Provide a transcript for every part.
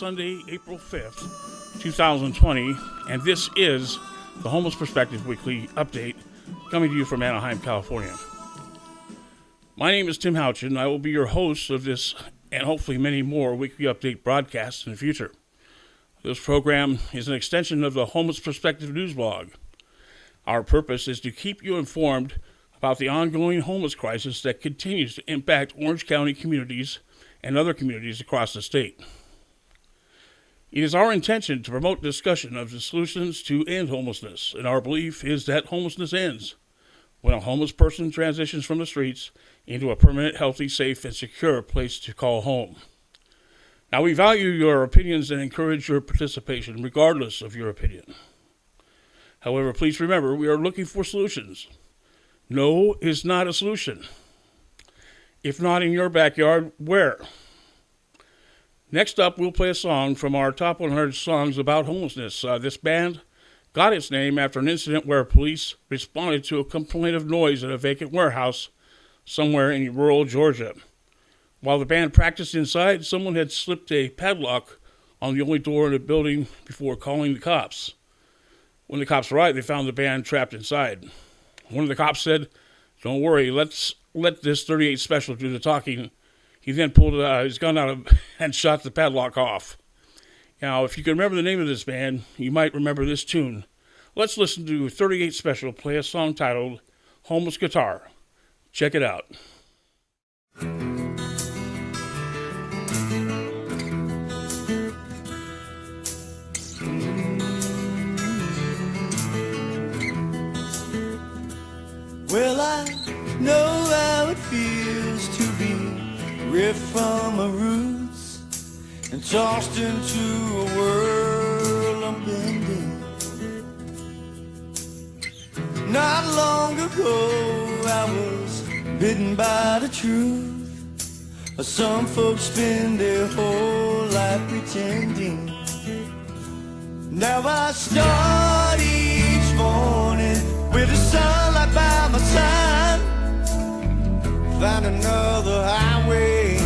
Sunday, April 5th, 2020, and this is the Homeless Perspective Weekly Update coming to you from Anaheim, California. My name is Tim Houchin, and I will be your host of this and hopefully many more weekly update broadcasts in the future. This program is an extension of the Homeless Perspective news blog. Our purpose is to keep you informed about the ongoing homeless crisis that continues to impact Orange County communities and other communities across the state. It is our intention to promote discussion of the solutions to end homelessness, and our belief is that homelessness ends when a homeless person transitions from the streets into a permanent, healthy, safe, and secure place to call home. Now, we value your opinions and encourage your participation regardless of your opinion. However, please remember, we are looking for solutions. No is not a solution. If not in your backyard, where? Next up, we'll play a song from our top 100 songs about homelessness. This band got its name after an incident where police responded to a complaint of noise at a vacant warehouse somewhere in rural Georgia. While the band practiced inside, someone had slipped a padlock on the only door in the building before calling the cops. When the cops arrived, they found the band trapped inside. One of the cops said, "Don't worry, let's let this 38 Special do the talking." He then pulled his gun out and shot the padlock off. Now, if you can remember the name of this band, you might remember this tune. Let's listen to 38 Special play a song titled Homeless Guitar. Check it out. Well, I know how it feels to be ripped from my roots and tossed into a whirl of bending. Not long ago I was bitten by the truth. Some folks spend their whole life pretending. Now I start each morning with the sunlight by my side. Find another highway,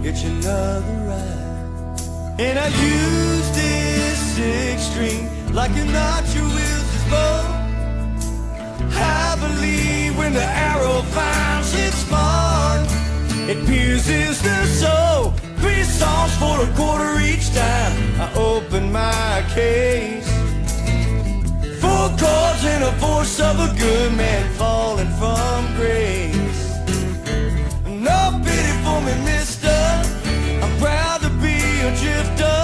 hitch another ride. And I use this 6-string like an archer wields his bow. I believe when the arrow finds its mark, it pierces the soul. 3 songs for a quarter each time I open my case. 4 chords and a voice of a good man falling from grace. No pity for me, mister, I'm proud to be a drifter,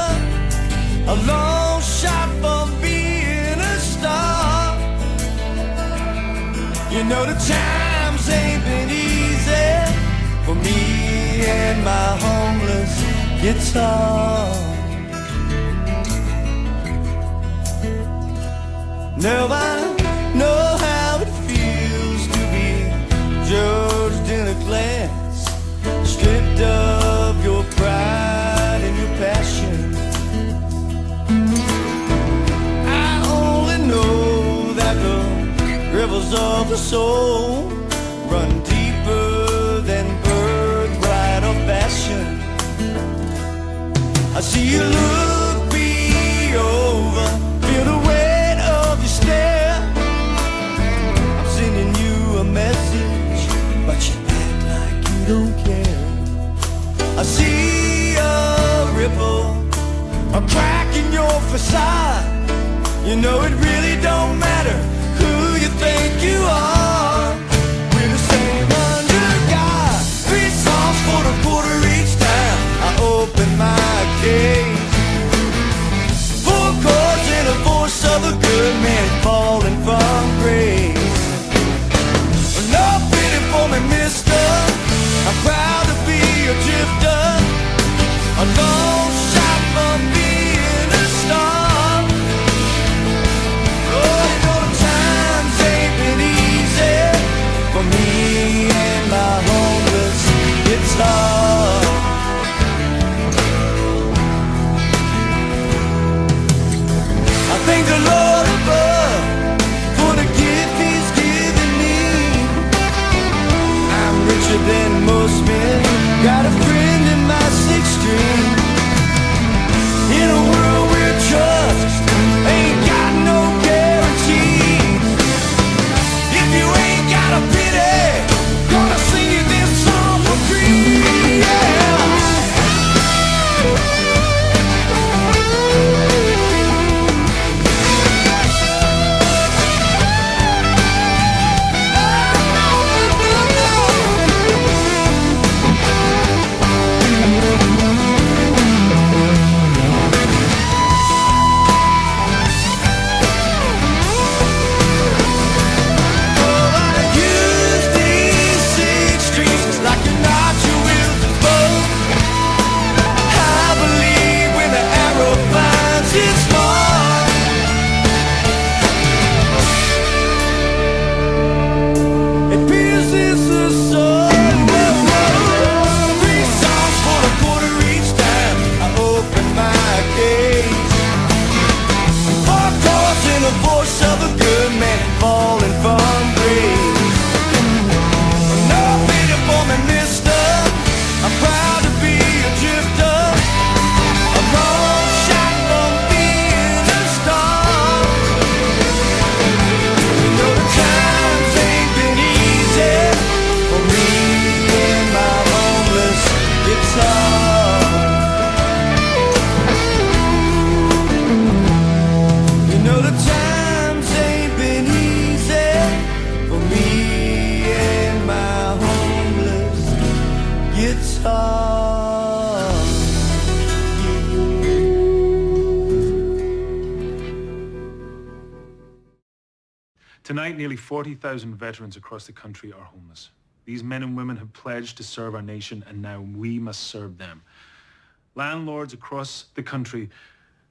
a long shot from being a star. You know the times ain't been easy for me and my homeless guitar. Now I know how it feels to be judged in a glass, stripped of your pride and your passion. I only know that the rivers of the soul run deeper than birthright or passion. I see you look me over, feel the weight of your stare. I'm sending you a message, but you act like you don't care. I see a ripple, a crack in your facade. You know it really don't matter who you think you are. We're the same under God. 3 songs for the quarter each time I open my case. 4 chords and a voice of a good man falling from grace. No pity for me, mister, I'm proud to be a drifter, a long shot from being a star. Oh, you know the times ain't been easy for me and my homeless guitar. I thank the Lord above for the gift He's given me. I'm richer than most men, got a friend in my 6th string. Tonight, nearly 40,000 veterans across the country are homeless. These men and women have pledged to serve our nation, and now we must serve them. Landlords across the country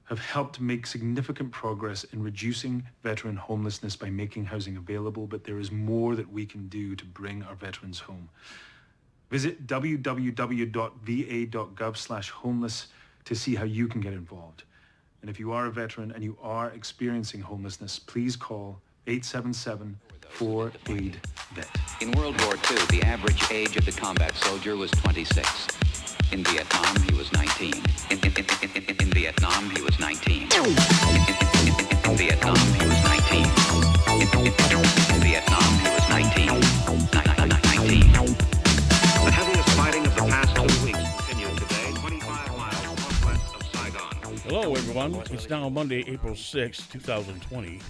have helped make significant progress in reducing veteran homelessness by making housing available, but there is more that we can do to bring our veterans home. Visit www.va.gov/homeless to see how you can get involved. And if you are a veteran and you are experiencing homelessness, please call 877-4AID-VET. In World War II, the average age of the combat soldier was 26. In Vietnam, he was 19. In Vietnam, he was 19. In Vietnam, he was 19. In Vietnam, he was 19. 19. The heaviest fighting of the past 2 weeks continued today, 25 miles northwest of Saigon. Hello, everyone. It's now Monday, April 6, 2020.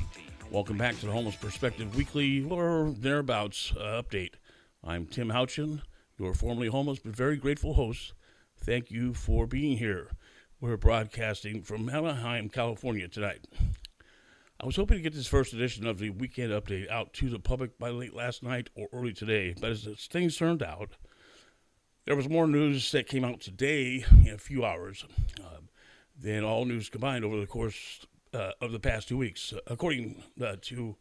Welcome back to the Homeless Perspective Weekly or thereabouts update. I'm Tim Houchin, your formerly homeless but very grateful host. Thank you for being here. We're broadcasting from Anaheim, California tonight. I was hoping to get this first edition of the weekend update out to the public by late last night or early today, but as things turned out, there was more news that came out today in a few hours than all news combined over the course of the past 2 weeks, according to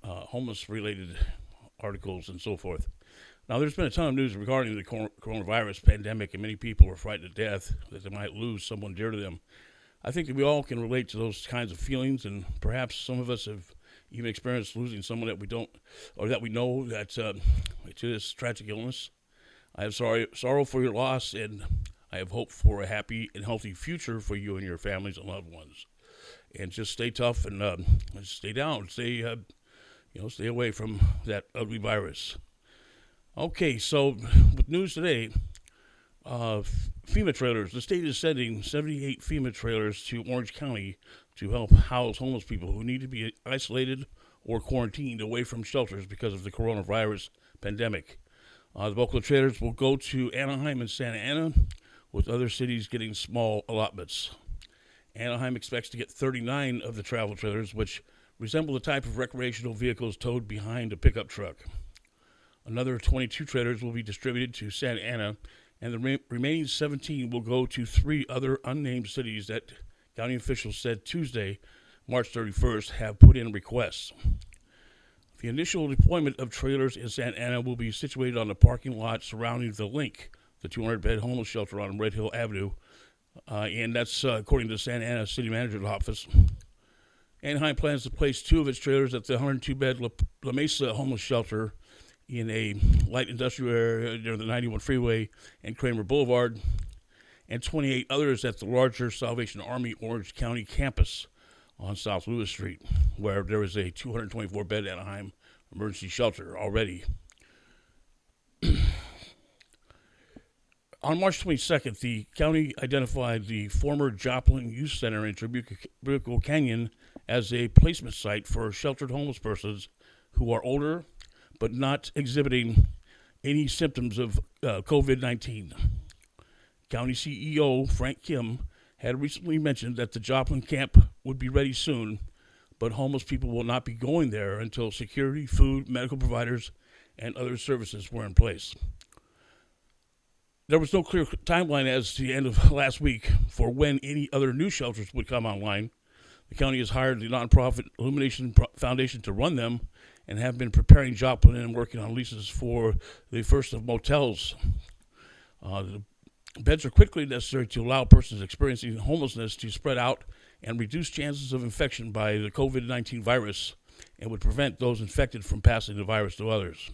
homeless-related articles and so forth. Now, there's been a ton of news regarding the coronavirus pandemic, and many people are frightened to death that they might lose someone dear to them. I think that we all can relate to those kinds of feelings, and perhaps some of us have even experienced losing someone that we don't, or that we know that to this tragic illness. I have sorrow for your loss, and I have hope for a happy and healthy future for you and your families and loved ones. And just stay tough and stay down, stay away from that ugly virus. Okay, so with news today, FEMA trailers. The state is sending 78 FEMA trailers to Orange County to help house homeless people who need to be isolated or quarantined away from shelters because of the coronavirus pandemic. The bulk of the trailers will go to Anaheim and Santa Ana, with other cities getting small allotments. Anaheim expects to get 39 of the travel trailers, which resemble the type of recreational vehicles towed behind a pickup truck. Another 22 trailers will be distributed to Santa Ana, and the remaining 17 will go to 3 other unnamed cities that county officials said Tuesday, March 31st, have put in requests. The initial deployment of trailers in Santa Ana will be situated on the parking lot surrounding the Link, the 200-bed homeless shelter on Red Hill Avenue, and that's according to the Santa Ana City Manager's office. Anaheim plans to place 2 of its trailers at the 102-bed La Mesa homeless shelter in a light industrial area near the 91 freeway and Kramer Boulevard, and 28 others at the larger Salvation Army Orange County campus on South Lewis Street, where there is a 224-bed Anaheim emergency shelter already. On March 22nd, the county identified the former Joplin Youth Center in Trabuco Canyon as a placement site for sheltered homeless persons who are older but not exhibiting any symptoms of COVID-19. County CEO Frank Kim had recently mentioned that the Joplin camp would be ready soon, but homeless people will not be going there until security, food, medical providers, and other services were in place. There was no clear timeline as to the end of last week for when any other new shelters would come online. The county has hired the nonprofit Illumination Foundation to run them and have been preparing Joplin and working on leases for the first of motels. The beds are quickly necessary to allow persons experiencing homelessness to spread out and reduce chances of infection by the COVID-19 virus, and would prevent those infected from passing the virus to others.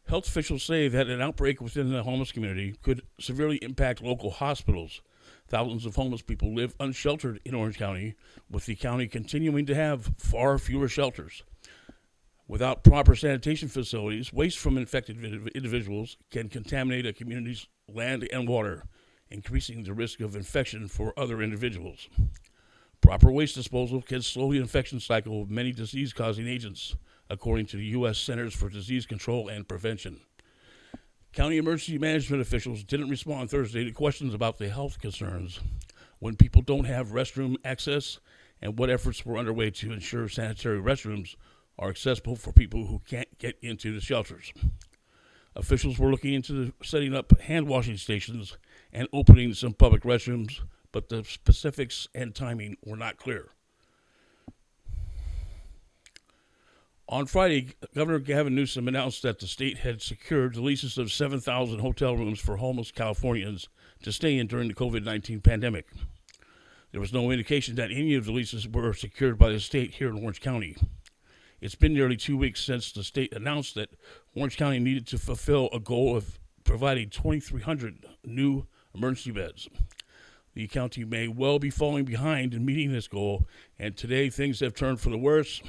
Health officials say that an outbreak within the homeless community could severely impact local hospitals. Thousands of homeless people live unsheltered in Orange County, with the county continuing to have far fewer shelters. Without proper sanitation facilities, waste from infected individuals can contaminate a community's land and water, increasing the risk of infection for other individuals. Proper waste disposal can slow the infection cycle of many disease-causing agents, according to the U.S. Centers for Disease Control and Prevention. County emergency management officials didn't respond Thursday to questions about the health concerns when people don't have restroom access and what efforts were underway to ensure sanitary restrooms are accessible for people who can't get into the shelters. Officials were looking into setting up hand washing stations and opening some public restrooms, but the specifics and timing were not clear. On Friday, Governor Gavin Newsom announced that the state had secured the leases of 7,000 hotel rooms for homeless Californians to stay in during the COVID-19 pandemic. There was no indication that any of the leases were secured by the state here in Orange County. It's been nearly 2 weeks since the state announced that Orange County needed to fulfill a goal of providing 2,300 new emergency beds. The county may well be falling behind in meeting this goal, and today things have turned for the worse.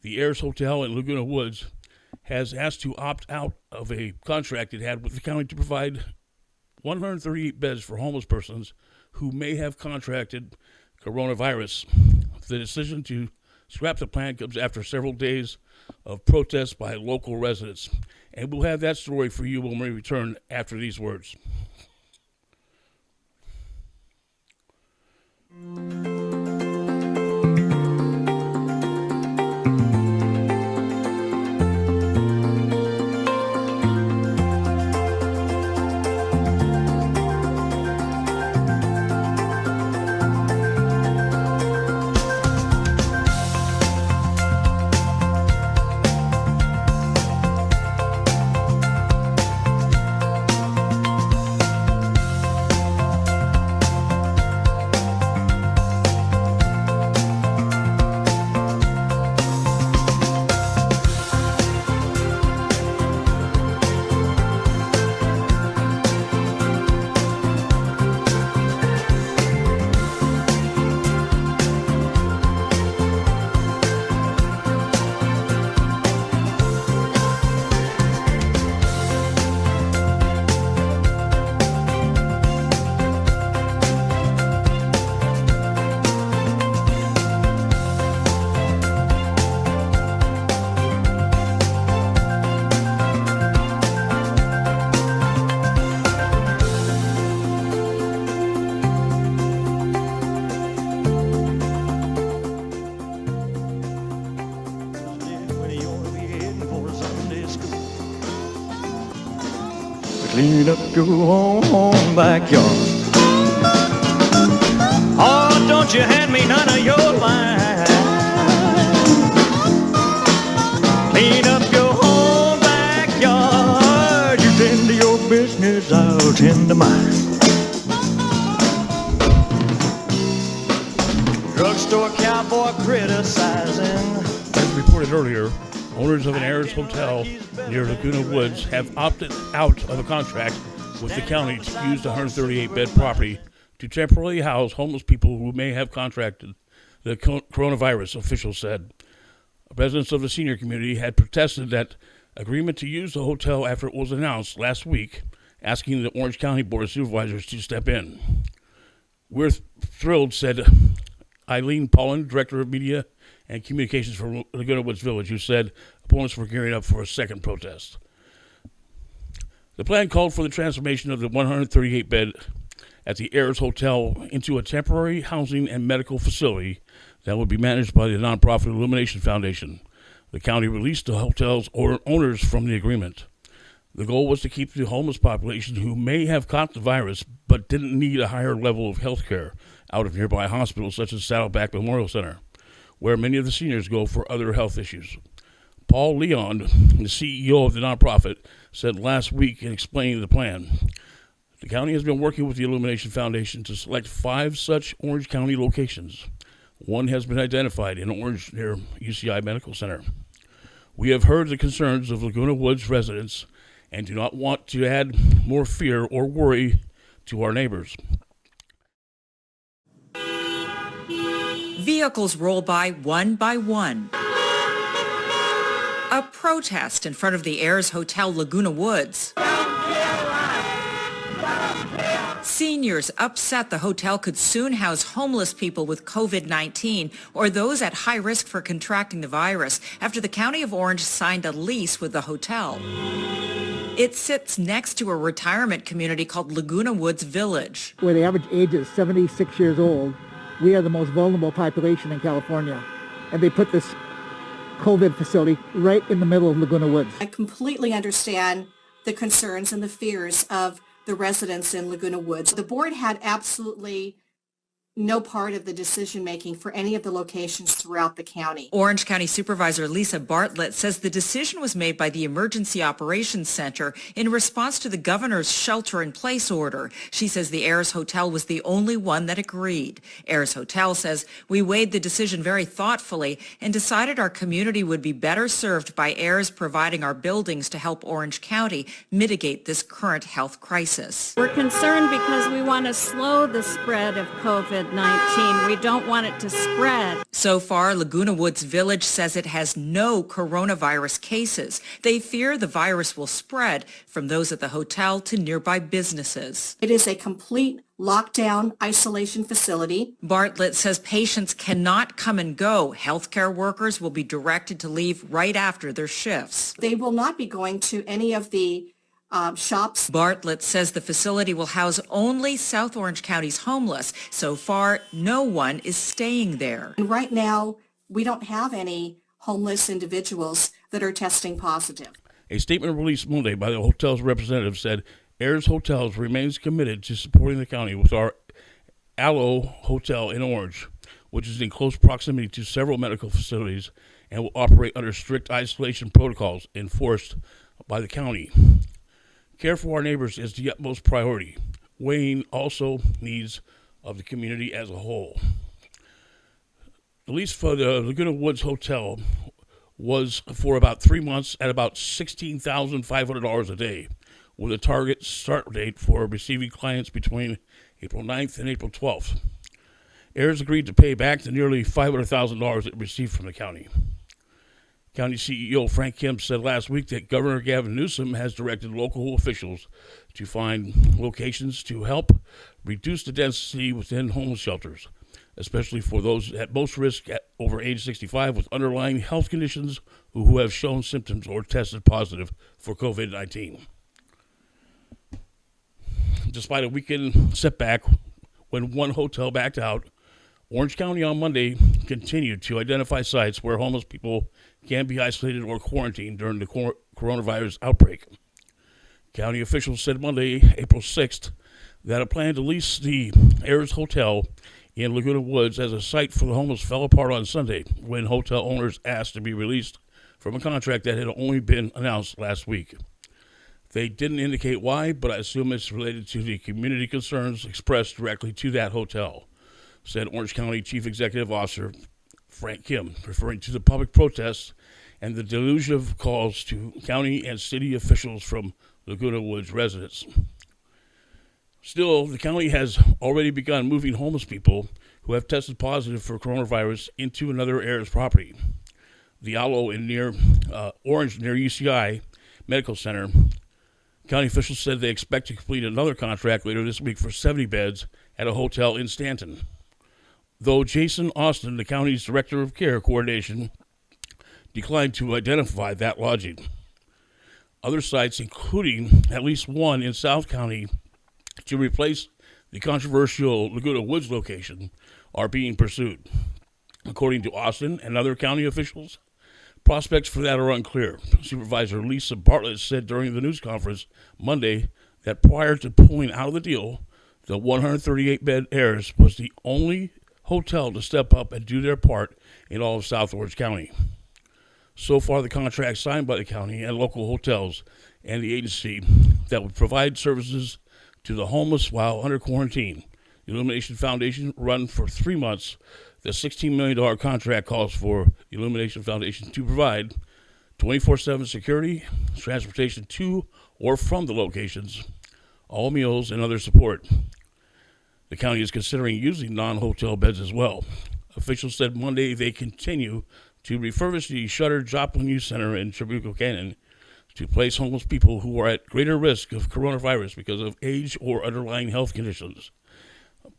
The Ayers Hotel in Laguna Woods has asked to opt out of a contract it had with the county to provide 138 beds for homeless persons who may have contracted coronavirus. The decision to scrap the plan comes after several days of protests by local residents. And we'll have that story for you when we return after these words. Clean up your own backyard. Oh, don't you hand me none of your line. Clean up your own backyard. You tend to your business, I'll tend to mine. Drugstore cowboy criticizing. As reported earlier, owners of an Ayers Hotel near Laguna Woods have opted out of a contract with the county to use the 138-bed property to temporarily house homeless people who may have contracted the coronavirus, officials said. Residents of the senior community had protested that agreement to use the hotel after it was announced last week, asking the Orange County Board of Supervisors to step in. We're thrilled, said Eileen Pollan, Director of Media and Communications for Laguna Woods Village, who said opponents were gearing up for a second protest. The plan called for the transformation of the 138-bed at the Ayers Hotel into a temporary housing and medical facility that would be managed by the nonprofit Illumination Foundation. The county released the hotel's owners from the agreement. The goal was to keep the homeless population who may have caught the virus but didn't need a higher level of health care out of nearby hospitals such as Saddleback Memorial Center, where many of the seniors go for other health issues. Paul Leon, the CEO of the nonprofit, said last week in explaining the plan, the county has been working with the Illumination Foundation to select 5 such Orange County locations. One has been identified in Orange near UCI Medical Center. We have heard the concerns of Laguna Woods residents and do not want to add more fear or worry to our neighbors. Vehicles roll by one. A protest in front of the Ayers Hotel Laguna Woods. Seniors upset the hotel could soon house homeless people with COVID-19 or those at high risk for contracting the virus after the County of Orange signed a lease with the hotel. It sits next to a retirement community called Laguna Woods Village. Where the average age is 76 years old, we are the most vulnerable population in California. And they put this COVID facility right in the middle of Laguna Woods. I completely understand the concerns and the fears of the residents in Laguna Woods. The board had absolutely no part of the decision-making for any of the locations throughout the county. Orange County Supervisor Lisa Bartlett says the decision was made by the Emergency Operations Center in response to the governor's shelter-in-place order. She says the Ayers Hotel was the only one that agreed. Ayers Hotel says, we weighed the decision very thoughtfully and decided our community would be better served by Ayers providing our buildings to help Orange County mitigate this current health crisis. We're concerned because we want to slow the spread of COVID-19. We don't want it to spread. So far, Laguna Woods Village says it has no coronavirus cases. They fear the virus will spread from those at the hotel to nearby businesses. It is a complete lockdown isolation facility. Bartlett says patients cannot come and go. Healthcare workers will be directed to leave right after their shifts. They will not be going to any of the shops. Bartlett says the facility will house only South Orange County's homeless. So far, no one is staying there. And right now, we don't have any homeless individuals that are testing positive. A statement released Monday by the hotel's representative said Ayers Hotels remains committed to supporting the county with our Aloe Hotel in Orange, which is in close proximity to several medical facilities and will operate under strict isolation protocols enforced by the county. Care for our neighbors is the utmost priority, weighing also needs of the community as a whole. The lease for the Laguna Woods Hotel was for about 3 months at about $16,500 a day, with a target start date for receiving clients between April 9th and April 12th. Ayers agreed to pay back the nearly $500,000 it received from the county. County CEO Frank Kim said last week that Governor Gavin Newsom has directed local officials to find locations to help reduce the density within homeless shelters, especially for those at most risk at over age 65 with underlying health conditions who have shown symptoms or tested positive for COVID-19. Despite a weekend setback when one hotel backed out, Orange County on Monday continued to identify sites where homeless people can be isolated or quarantined during the coronavirus outbreak. County officials said Monday, April 6th, that a plan to lease the Ayers Hotel in Laguna Woods as a site for the homeless fell apart on Sunday when hotel owners asked to be released from a contract that had only been announced last week. They didn't indicate why, but I assume it's related to the community concerns expressed directly to that hotel, said Orange County Chief Executive Officer Frank Kim, referring to the public protests and the deluge of calls to county and city officials from Laguna Woods residents. Still, the county has already begun moving homeless people who have tested positive for coronavirus into another Ayers property. The Aloe in near Orange, near UCI Medical Center. County officials said they expect to complete another contract later this week for 70 beds at a hotel in Stanton. Though Jason Austin, the county's Director of Care Coordination, declined to identify that lodging. Other sites, including at least one in South County, to replace the controversial Laguna Woods location, are being pursued. According to Austin and other county officials, prospects for that are unclear. Supervisor Lisa Bartlett said during the news conference Monday that prior to pulling out of the deal, the 138-bed Ayers was the only hotel to step up and do their part in all of South Orange County. So far, the contract signed by the county and local hotels and the agency that would provide services to the homeless while under quarantine. The Illumination Foundation run for 3 months. The $16 million contract calls for the Illumination Foundation to provide 24/7 security, transportation to or from the locations, all meals, and other support. The county is considering using non-hotel beds as well. Officials said Monday they continue to refurbish the shuttered Joplin Youth Center in Trabuco Canyon to place homeless people who are at greater risk of coronavirus because of age or underlying health conditions.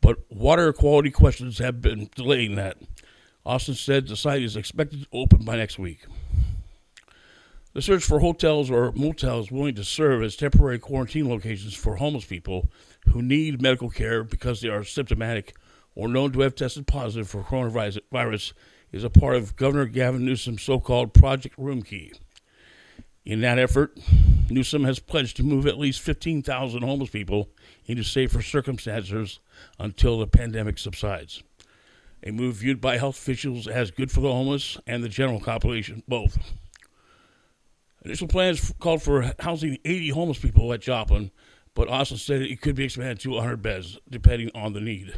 But water quality questions have been delaying that. Austin said the site is expected to open by next week. The search for hotels or motels willing to serve as temporary quarantine locations for homeless people who need medical care because they are symptomatic or known to have tested positive for coronavirus is a part of Governor Gavin Newsom's so-called Project Roomkey. In that effort, Newsom has pledged to move at least 15,000 homeless people into safer circumstances until the pandemic subsides. A move viewed by health officials as good for the homeless and the general population, both. Initial plans called for housing 80 homeless people at Joplin, but Austin said it could be expanded to 100 beds, depending on the need.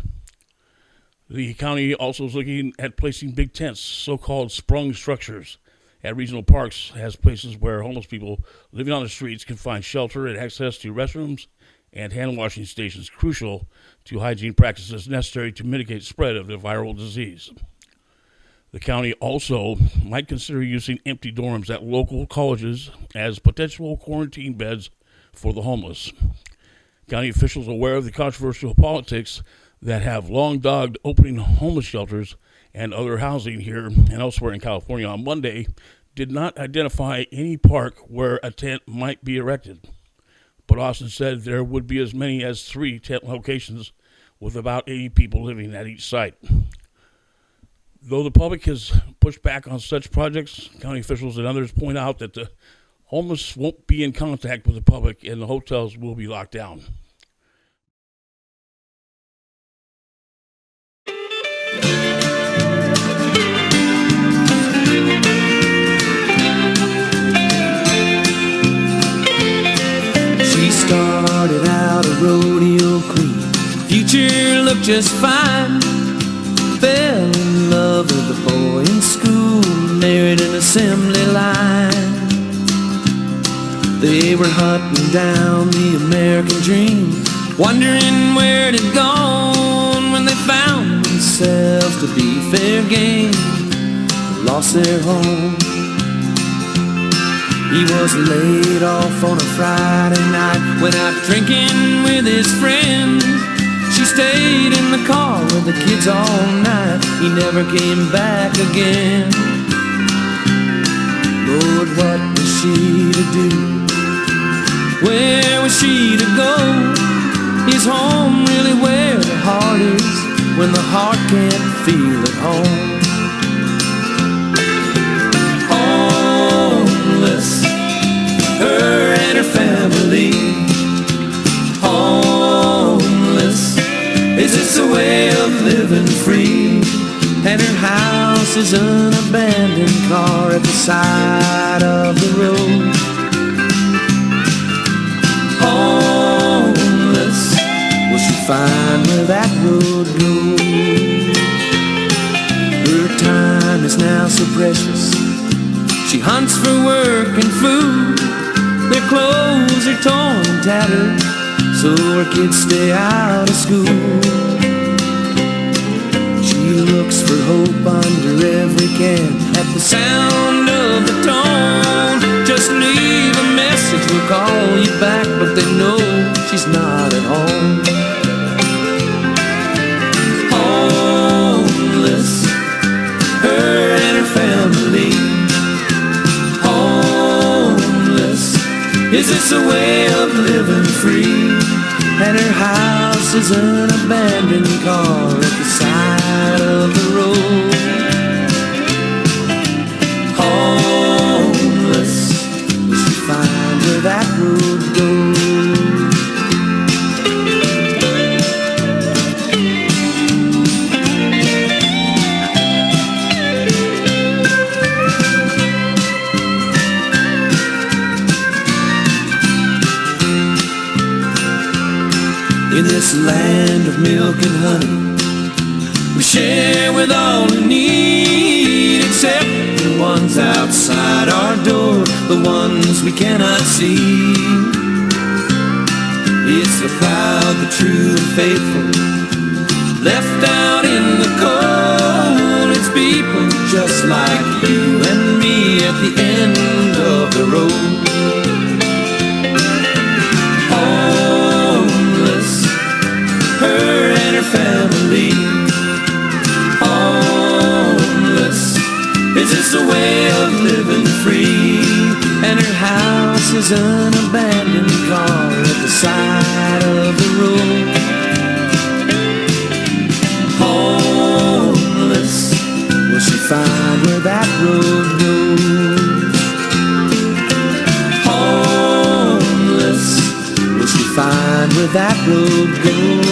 The county also is looking at placing big tents, so-called sprung structures, at regional parks as places where homeless people living on the streets can find shelter and access to restrooms and hand washing stations, crucial to hygiene practices necessary to mitigate spread of the viral disease. The county also might consider using empty dorms at local colleges as potential quarantine beds for the homeless. County officials, aware of the controversial politics that have long dogged opening homeless shelters and other housing here and elsewhere in California on Monday, did not identify any park where a tent might be erected. But Austin said there would be as many as 3 tent locations with about 80 people living at each site. Though the public has pushed back on such projects, county officials and others point out that the homeless won't be in contact with the public and the hotels will be locked down. She started out a rodeo queen. Future looked just fine. Fell in love with a boy in school, married an assembly line. They were hunting down the American dream, wondering where it had gone when they found themselves to be fair game, lost their home. He was laid off on a Friday night, went out drinking with his friends. She stayed in the car with the kids all night. He never came back again. Lord, what was she to do? Where was she to go? Is home really where the heart is when the heart can't feel at home? Homeless, her and her family. Homeless, is this a way of living free? And her house is an abandoned car at the side of the road. Homeless, will she find where that road goes? Her time is now so precious. She hunts for work and food. Their clothes are torn and tattered, so her kids stay out of school. She looks for hope under every can. At the sound of the tone, just leave a message, we'll call you back. But they know she's not at home. Homeless, her and her family. Homeless, is this a way of living free? And her house is an abandoned car at the side of the road. Homeless, will she find where that road goes? In this land of milk and honey, we share with all who need, except the ones outside our door, the ones we cannot see. It's the proud, the true, the faithful, left out in the cold. It's people just like you and me at the end of the road. Her and her family. Homeless, is this a way of living free? And her house is an abandoned car at the side of the road. Homeless, will she find where that road goes. Homeless, will she find where that road goes?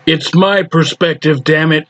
It's my perspective, damn it.